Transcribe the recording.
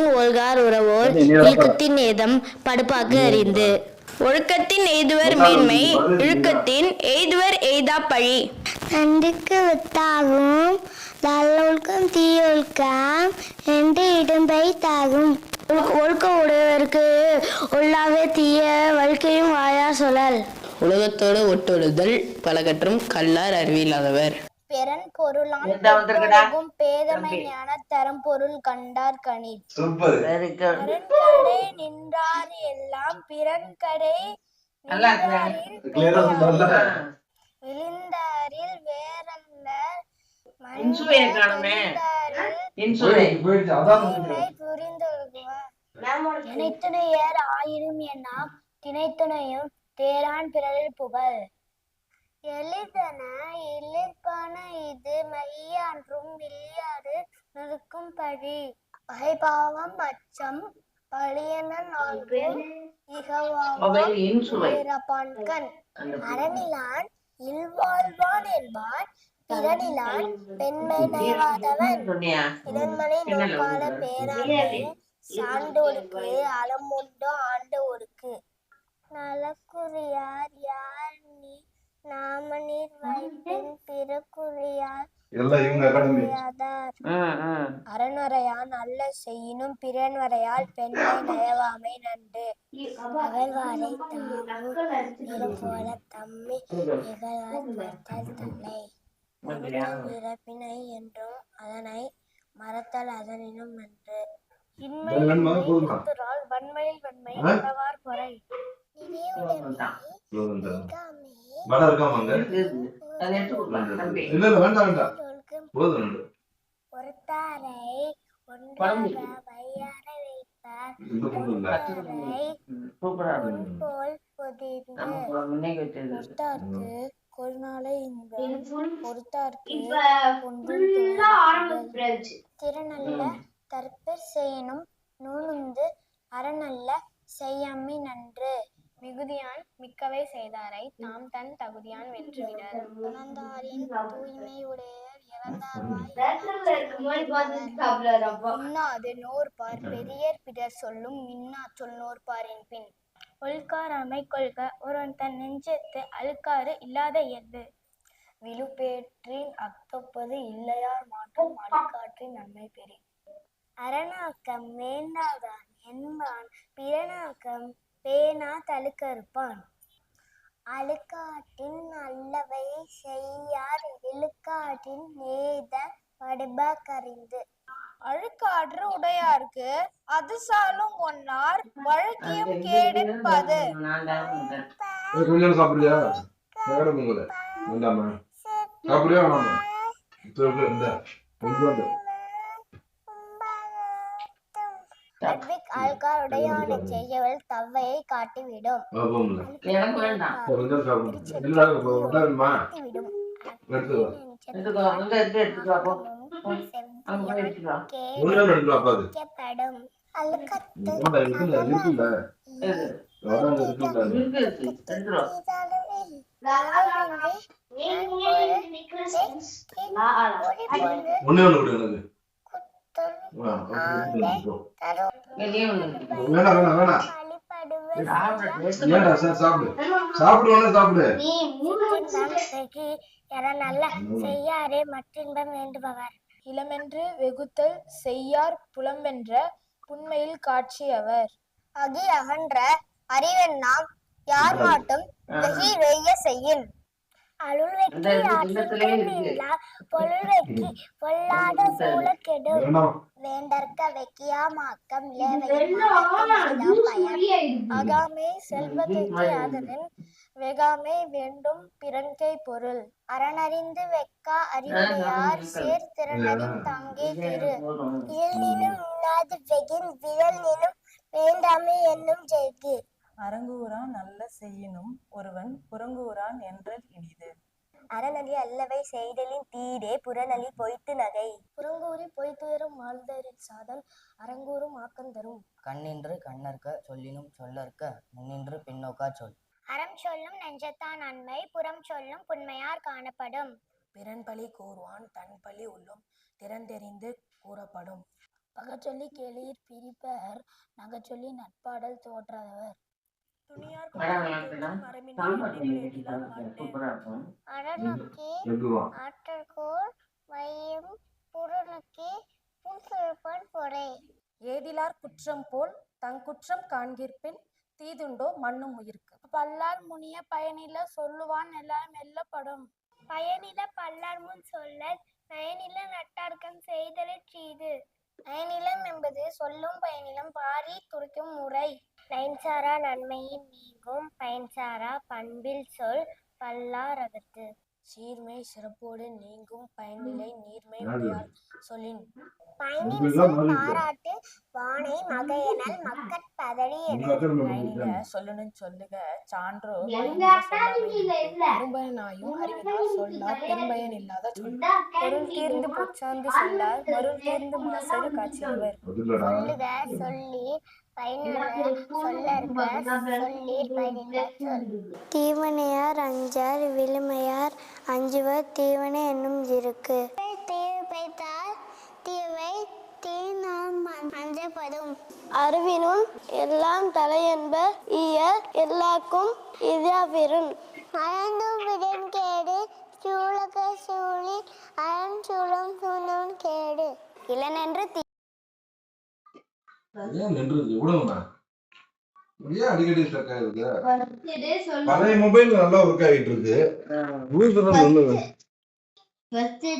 ஒழுக்கத்தின் ஒல்கார் உறவோர் இழுக்கத்தின் ஏதம் படுப்பாக்கு அறிந்து. ஒழுக்கத்தின் எய்துவர் மேன்மை இழுக்கத்தின் எய்துவர் எய்தா பழி. நன்றிக்கு வித்தாகும் நல்லொழுக்கம் தீயொழுக்கம் என்று இடும்பை தாகும். ஒழுக்கம் உடையவருக்கு உள்ளாவே தீய வழுக்கையும் வாயா சொல்லல். உலகத்தோடு ஒட்டொழுதல் பலகற்றும் கல்லார் அறிவில்லாதவர். பிறன் பொருளான் பேதமை ஞான தரம் பொருள் கண்டார் கனி. அரண்கடை நின்றார் எல்லாம் பிறன் கடை விழுந்தாரில் வேறல்ல புரிந்தொழுகுவார். இணைத்துணையர் ஆயினும் என்னாம் திணைத்துணையும் தேரான் பிறரில் புகழ். எளிதன இழிற்பன இது மையான்றும் வில்லியாறு நறுக்கும் பழி. பகைபாவம் அச்சம் பழியன நான்கு இகவான். அரணிலான் இல்வாழ்வான் என்பான் பிறனிலான் பெண்மை நயவாதவன். இதன்மனை நோக்கால பேராண்மை சான்றோருக்கு அலமுண்டோ ஆண்டோருக்கு. நலக்குறியார் யார் நீ நாம நீர் வைப்பின் பிறக்குறியார் அறனுரையான் நல்ல செய்யினும் பிறன்வரையால் பெண்மை நயவாமை நன்று. அகழ்வாரை தாமும் போல தம்மை இகழ்வார் தலை. இறப்பினை என்றும் அதனை மறத்தல் அதனினும் நன்று. இன்மையில் வன்மையில் வன்மை உறவார் பொறை. பொறுத்தாரை ஒன்றாக வையார வைப்பார் போல் பொதிர்ந்து. பொறுத்தார்க்கு கொள்நாளை இன்பம் பொறுத்தார்க்கு திறனல்ல தற்பர் செய்யினும் நூலுந்து அறநல்ல செய்யாமை நன்று. மிகுதியான் மிக்கவை செய்தாரை தாம் தன் தகுதியான் வென்றுவிடர். உணர்ந்தாரின் தூய்மை உடையர் இறந்தார்வாய் நோற்பார் பெரியர் பிறர் சொல்லும் மின்னா சொல் நோற்பாரின் பின். ஒழுக்காராமை கொள்க ஒருவன் தன் நெஞ்சத்து அழுக்காறு இல்லாத இயல்பு. விழுப்பேற்றின் அக்தொப்பது இல்லையார் மாற்றும் அழுக்காற்றின் நன்மை பெரிய. அரணாக்கம் வேண்டாதான் என்பான் பிறனாக்கம் பேனா தழுக்கறுப்பான். அழுக்காற்றின் நல்லவை செய்யார் இழுக்காற்றின் ஏத படுபகறிந்து. அழுக்காற்று உடையார்க்கு அது சாலும் ஒன்னார் வழக்கியும் கேடென்பது. ஆழ்காருடையான செய்யவள் தவ்வையை காட்டிவிடும். செய்யாரே மற்றின்பம் வேண்டுபவர். இளமென்று வெகுத்தல் செய்யார் புலம்பென்ற புன்மையில் காட்சியவர். அகி அகன்ற அறிவெண்ணாம் யார் மாட்டும் வெகி வெய்ய செய்யின். அருள் வெக்கி பொருள் வெக்கி பொல்லாத சூழ கெடும். வேண்டற்க வெக்கியா மாக்கம் அகாமே செல்வதற்கு அதனின் வெகாமை வேண்டும் பிறன்கை பொருள். அறனறிந்து வெக்கா அறிவுடையார் சேர் திறனறிந் தாங்கே திரு. இயல்நினும் இன்னாது வெகின் விழல்நினும் வேண்டாமை என்னும் ஜெய்கு. அரங்கூரான் நல்ல செய்யினும் ஒருவன் புறங்கூரான் என்றல் இனிது. அறநலி அல்லவை செய்தலின் தீடே புறநலி பொய்த்து நகை. புறங்கூறி பொய்த்துயரும் வாழ்தரில் சாதல் அரங்கூறும் ஆக்கந்தரும். கண்ணின்று கண்ணற்க சொல்லினும் சொல்லற்க முன்னின்று பின்னோக்கா சொல். அறம் சொல்லும் நெஞ்சத்தான் நன்மை புறம் சொல்லும் புன்மையார் காணப்படும். பிறன்பழி கூறுவான் தன்பழி உள்ளும் திறந்தெறிந்து கூறப்படும். பகச்சொல்லி கேளீர் பிரிப்பர் நகச்சொல்லி நட்பாடல் தோற்றாதவர். துணியார் அடநோக்கி ஆற்றற்கோள் வையம் புறநோக்கி புன்சுரப்பான் பொறை. ஏதிலார் குற்றம் போல் தங்குற்றம் காண்கிற்பின் தீதுண்டோ மண்ணும் உயிர்க்கு. பல்லார் முனிய பயனில சொல்லுவான் எல்லாம் மெல்லப்படும். பயனில பல்லார் முன் சொல்லல் பயனில நட்டார்கண் செய்தலைச் செய்து. பயனிலம் என்பது சொல்லும் பயனிலம் பாரி துறைக்கும் முறை. பயன்சாரா நன்மையின் நீங்கும் பயன்சாரா பண்பில் சொல் பல்லார் அகத்து. சீர்மை சிறப்போடு நீங்கும் பயனிலை நீர்மை உடையார் சொல்லின். பயனின் சொல் பாராட்டு வானை மகையனல் மக்கட் பதடி. பயனில சொல்லணும் சொல்லுக சான்றோ அரும்பயனாயும் அறிவினால் சொல்லார் பெரும்பயன் இல்லாத சொல். பொருள் தீர்ந்து பொச்சாந்து சொல்லார் மருள் தீர்ந்து மாசரு காட்சியவர். சொல்லுக சொல்லி பயனுள்ள சொல்லற்க சொல்லீர் பயனில்ல சொல். தீவனையார் அஞ்சார் விழுமையார் அஞ்சுவர் தீவனை என்னும் இருக்கு. தீவை பைத்தால் தீவை தீநாம் அஞ்சப்படும். அறிவினும் எல்லாம் தலை என்பர் ஈயர் எல்லாக்கும் இதாவிரும். அழந்தும் விடன் கேடு சூழக சூழி அழன் சூழம் சூழ்ந்தவன் கேடு. இளனென்று அடிக்கடி பழைய மொபைல் நல்லா ஒர்க் ஆகிட்டு இருக்கு.